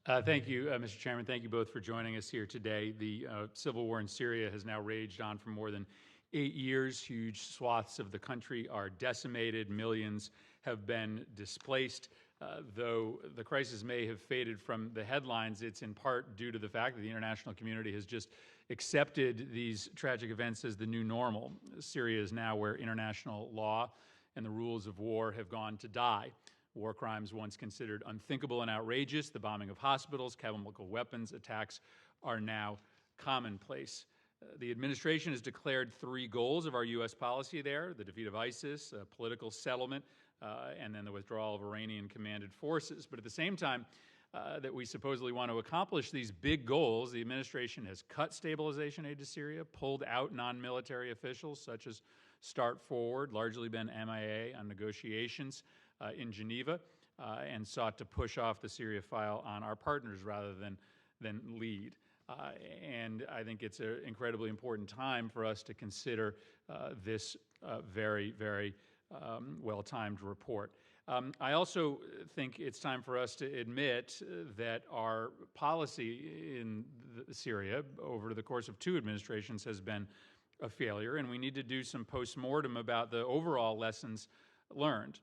Thank you, Mr. Chairman. Thank you both for joining us here today. The civil war in Syria has now raged on for more than 8 years. Huge swaths of the country are decimated. Millions have been displaced. Though the crisis may have faded from the headlines, it's in part due to the fact that the international community has just accepted these tragic events as the new normal. Syria is now where international law and the rules of war have gone to die. War crimes once considered unthinkable and outrageous, the bombing of hospitals, chemical weapons attacks are now commonplace. The administration has declared 3 goals of our U.S. policy there: the defeat of ISIS, a political settlement, and then the withdrawal of Iranian-commanded forces. But at the same time that we supposedly want to accomplish these big goals, the administration has cut stabilization aid to Syria, pulled out non-military officials such as Start Forward, largely been MIA on negotiations in Geneva, and sought to push off the Syria file on our partners rather than lead. And I think it's an incredibly important time for us to consider this very, very well-timed report. I also think it's time for us to admit that our policy in Syria over the course of 2 administrations has been a failure, and we need to do some post-mortem about the overall lessons learned.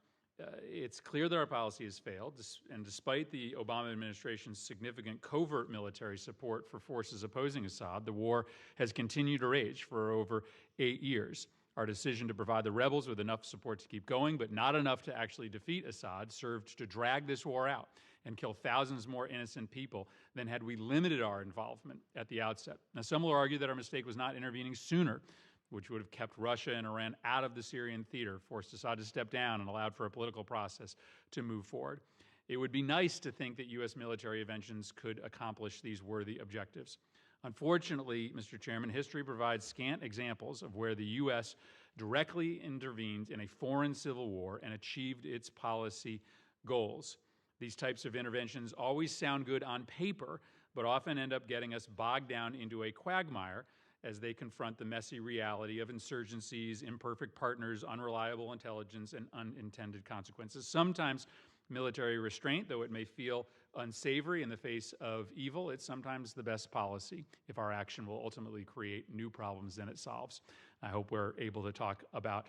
It's clear that our policy has failed, and despite the Obama administration's significant covert military support for forces opposing Assad, the war has continued to rage for over 8 years. Our decision to provide the rebels with enough support to keep going, but not enough to actually defeat Assad, served to drag this war out and kill thousands more innocent people than had we limited our involvement at the outset. Now, some will argue that our mistake was not intervening sooner, which would have kept Russia and Iran out of the Syrian theater, forced Assad to step down, and allowed for a political process to move forward. It would be nice to think that U.S. military interventions could accomplish these worthy objectives. Unfortunately, Mr. Chairman, history provides scant examples of where the U.S. directly intervened in a foreign civil war and achieved its policy goals. These types of interventions always sound good on paper, but often end up getting us bogged down into a quagmire as they confront the messy reality of insurgencies, imperfect partners, unreliable intelligence, and unintended consequences. Sometimes military restraint, though it may feel unsavory in the face of evil, it's sometimes the best policy if our action will ultimately create new problems than it solves. I hope we're able to talk about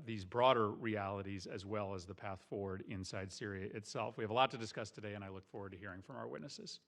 these broader realities as well as the path forward inside Syria itself. We have a lot to discuss today, and I look forward to hearing from our witnesses.